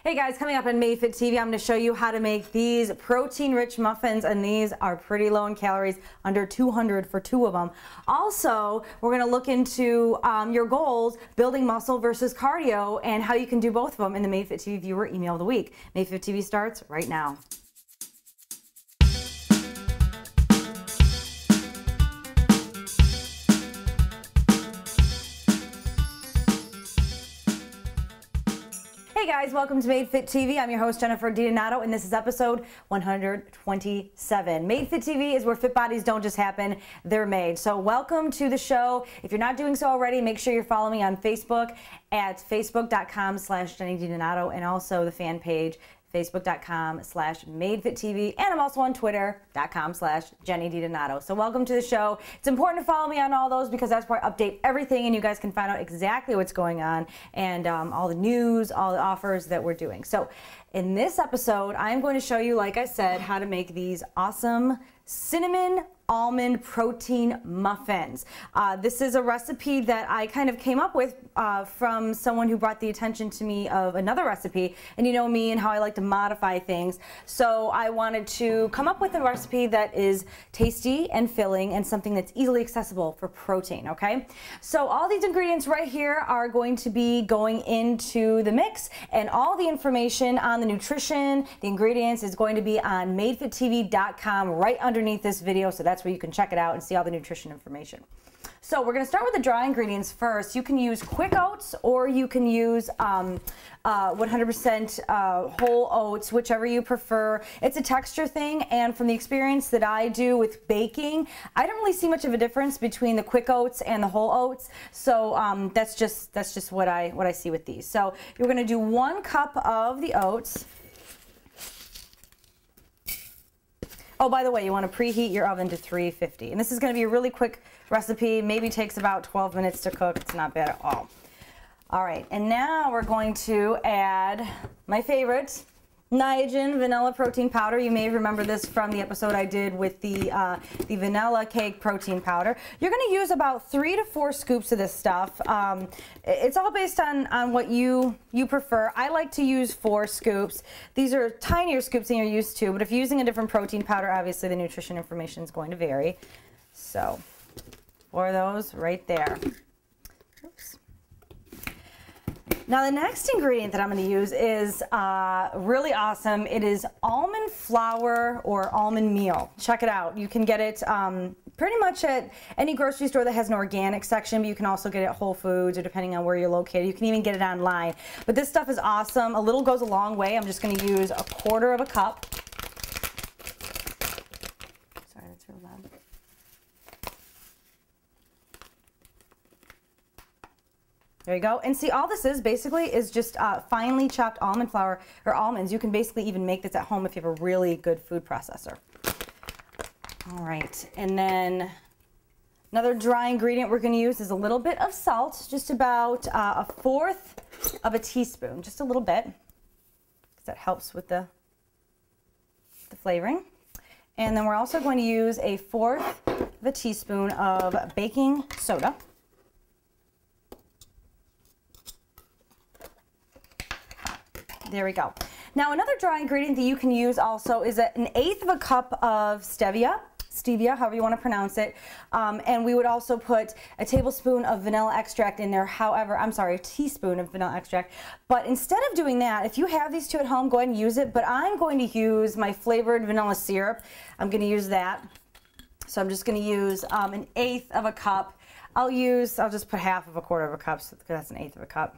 Hey guys, coming up on Made Fit TV, I'm going to show you how to make these protein-rich muffins, and these are pretty low in calories, under 200 for two of them. Also, we're going to look into your goals, building muscle versus cardio, and how you can do both of them in the Made Fit TV Viewer Email of the Week. Made Fit TV starts right now. Hey guys, welcome to Made Fit TV. I'm your host, Jennifer DiDonato, and this is episode 127. Made Fit TV is where fit bodies don't just happen, they're made. So welcome to the show. If you're not doing so already, make sure you're following me on Facebook at facebook.com/JennyDiDonato, and also the fan page, facebook.com/MadeFitTV, and I'm also on twitter.com/JennyDiDonato. So welcome to the show. It's important to follow me on all those because that's where I update everything and you guys can find out exactly what's going on and all the news, all the offers that we're doing. So in this episode, I'm going to show you, like I said, how to make these awesome cinnamon almond protein muffins. This is a recipe that I kind of came up with from someone who brought the attention to me of another recipe, and you know me and how I like to modify things. So I wanted to come up with a recipe that is tasty and filling and something that's easily accessible for protein, okay? So all these ingredients right here are going to be going into the mix, and all the information on the nutrition, the ingredients, is going to be on madefittv.com right underneath this video, so that's where you can check it out and see all the nutrition information. So we're going to start with the dry ingredients first. You can use quick oats or you can use 100% whole oats, whichever you prefer. It's a texture thing, and from the experience that I do with baking, I don't really see much of a difference between the quick oats and the whole oats. So that's just what I see with these. So you're going to do 1 cup of the oats. Oh, by the way, you want to preheat your oven to 350. And this is going to be a really quick recipe. Maybe takes about 12 minutes to cook. It's not bad at all. All right, and now we're going to add my favorite, Niagen vanilla protein powder. You may remember this from the episode I did with the vanilla cake protein powder. You're going to use about 3 to 4 scoops of this stuff. It's all based on what you prefer. I like to use 4 scoops. These are tinier scoops than you're used to, but if you're using a different protein powder, obviously the nutrition information is going to vary. So 4 of those right there. Oops. Now the next ingredient that I'm going to use is really awesome. It is almond flour or almond meal. Check it out. You can get it pretty much at any grocery store that has an organic section, but you can also get it at Whole Foods or depending on where you're located. You can even get it online. But this stuff is awesome. A little goes a long way. I'm just going to use 1/4 cup. Sorry, that's real loud. There you go. And see, all this is basically is just finely chopped almond flour or almonds. You can basically even make this at home if you have a really good food processor. All right. And then another dry ingredient we're going to use is a little bit of salt, just about 1/4 of a teaspoon, just a little bit, because that helps with the flavoring. And then we're also going to use 1/4 of a teaspoon of baking soda. There we go. Now another dry ingredient that you can use also is 1/8 of a cup of stevia, however you want to pronounce it. And we would also put a tablespoon of vanilla extract in there. However, I'm sorry, a teaspoon of vanilla extract. But instead of doing that, if you have these two at home, go ahead and use it. But I'm going to use my flavored vanilla syrup. I'm going to use that. So I'm just going to use 1/8 of a cup. I'll just put 1/2 of a 1/4 of a cup, because that's 1/8 of a cup.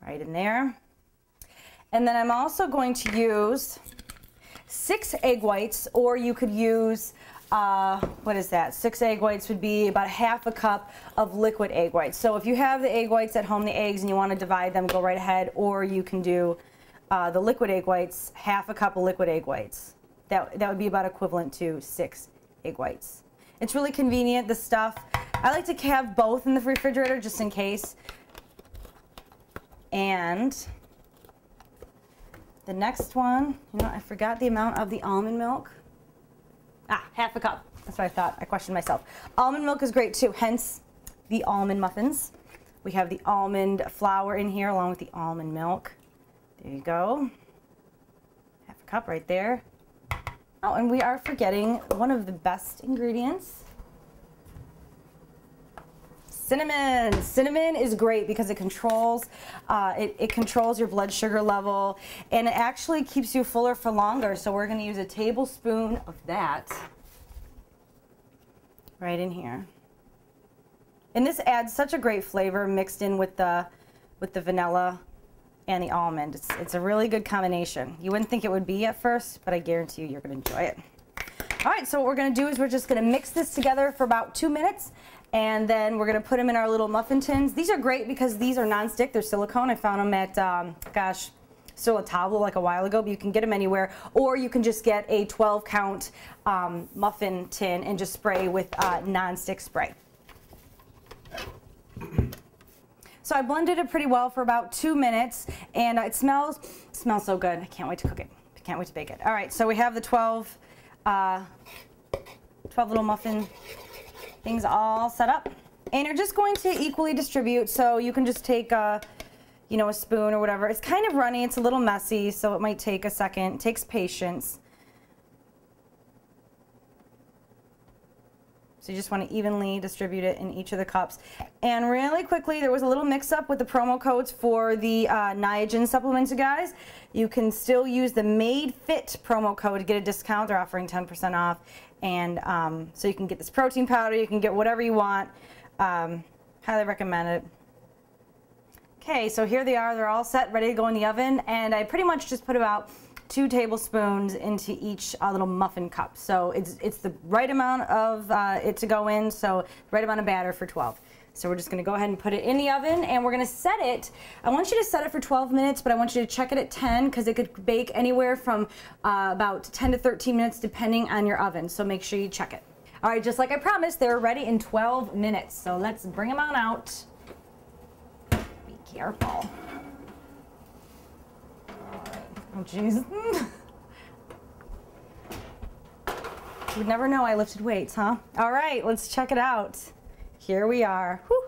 Right in there. And then I'm also going to use 6 egg whites, or you could use, what is that? 6 egg whites would be about 1/2 a cup of liquid egg whites. So if you have the egg whites at home, the eggs, and you want to divide them, go right ahead. Or you can do the liquid egg whites, 1/2 a cup of liquid egg whites. That would be about equivalent to 6 egg whites. It's really convenient, this stuff. I like to have both in the refrigerator just in case. And the next one, I forgot the amount of the almond milk. 1/2 a cup. That's what I thought. I questioned myself. Almond milk is great too, hence the almond muffins. We have the almond flour in here along with the almond milk. There you go. Half a cup right there. Oh, and we are forgetting one of the best ingredients. Cinnamon. Cinnamon is great because it controls it controls your blood sugar level, and it actually keeps you fuller for longer. So we're going to use a tablespoon of that right in here. And this adds such a great flavor mixed in with the vanilla and the almond. It's a really good combination. You wouldn't think it would be at first, but I guarantee you, you're going to enjoy it. All right, so what we're going to do is we're just going to mix this together for about 2 minutes, and then we're going to put them in our little muffin tins. These are great because these are non-stick. They're silicone. I found them at, gosh, Sur La Table like a while ago, but you can get them anywhere, or you can just get a 12-count muffin tin and just spray with non-stick spray. So I blended it pretty well for about 2 minutes, and it smells so good. I can't wait to cook it. I can't wait to bake it. All right, so we have the 12 little muffin things all set up, and you're just going to equally distribute. So you can just take a spoon or whatever. It's kind of runny. It's a little messy, so it might take a second. It takes patience. So you just want to evenly distribute it in each of the cups. And really quickly, there was a little mix-up with the promo codes for the Niagen supplements, you guys. You can still use the Made Fit promo code to get a discount. They're offering 10% off. And so you can get this protein powder. You can get whatever you want. Highly recommend it. Okay, so here they are. They're all set, ready to go in the oven. And I pretty much just put about 2 tablespoons into each little muffin cup. So it's the right amount of it to go in, so right amount of batter for 12. So we're just going to go ahead and put it in the oven, and we're going to set it. I want you to set it for 12 minutes, but I want you to check it at 10 because it could bake anywhere from about 10 to 13 minutes depending on your oven. So make sure you check it. All right, just like I promised, they're ready in 12 minutes. So let's bring them on out. Be careful. Oh, jeez. You would never know I lifted weights, huh? All right, let's check it out. Here we are. Whew.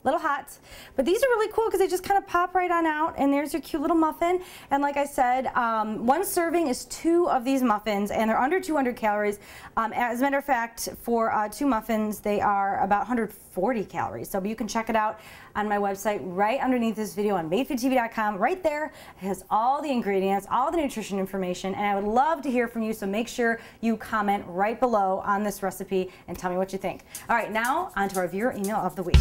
Little hot, but these are really cool because they just kind of pop right on out, and there's your cute little muffin. And like I said, 1 serving is 2 of these muffins, and they're under 200 calories. As a matter of fact, for 2 muffins, they are about 140 calories. So you can check it out on my website right underneath this video on madefittv.com. Right there, it has all the ingredients, all the nutrition information, and I would love to hear from you, so make sure you comment right below on this recipe and tell me what you think. All right, now on to our viewer email of the week.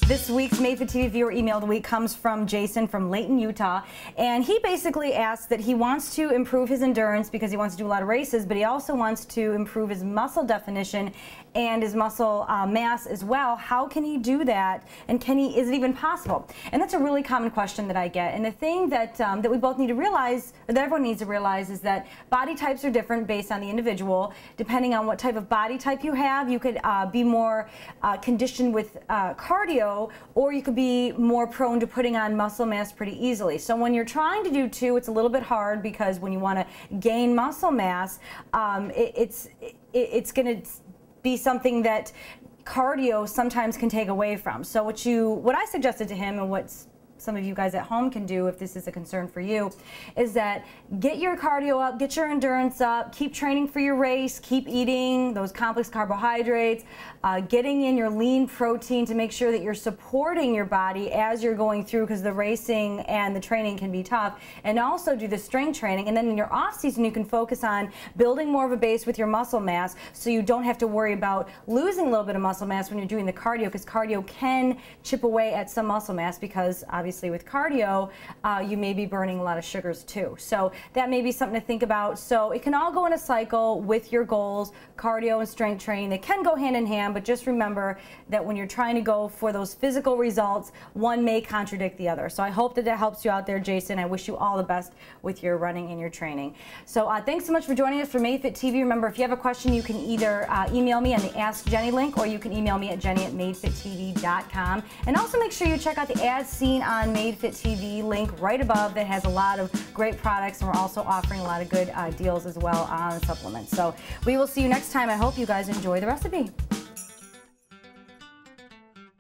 This week's Made for TV viewer email of the week comes from Jason from Layton, Utah, and he basically asks that he wants to improve his endurance because he wants to do a lot of races, but he also wants to improve his muscle definition and his muscle mass as well. How can he do that, and is it even possible? And that's a really common question that I get, and the thing that that we both need to realize, or that everyone needs to realize, is that body types are different based on the individual. Depending on what type of body type you have, you could be more conditioned with cardio, or you could be more prone to putting on muscle mass pretty easily. So when you're trying to do 2, it's a little bit hard because when you want to gain muscle mass, it's going to be something that cardio sometimes can take away from. So what I suggested to him, and what some of you guys at home can do if this is a concern for you, is that get your cardio up, get your endurance up, keep training for your race, keep eating those complex carbohydrates, getting in your lean protein to make sure that you're supporting your body as you're going through, because the racing and the training can be tough, and also do the strength training. And then in your off season, you can focus on building more of a base with your muscle mass, so you don't have to worry about losing a little bit of muscle mass when you're doing the cardio, because cardio can chip away at some muscle mass, because obviously with cardio, you may be burning a lot of sugars too. So that may be something to think about. So it can all go in a cycle with your goals. Cardio and strength training, they can go hand in hand, but just remember that when you're trying to go for those physical results, one may contradict the other. So I hope that helps you out there, Jason. I wish you all the best with your running and your training. So thanks so much for joining us for Made Fit TV. Remember, if you have a question, you can either email me on the Ask Jenny link, or you can email me at jenny@madefittv.com. And also make sure you check out the ads seen on Made Fit TV link right above that has a lot of great products, and we're also offering a lot of good deals as well on supplements. So we will see you next time. I hope you guys enjoy the recipe.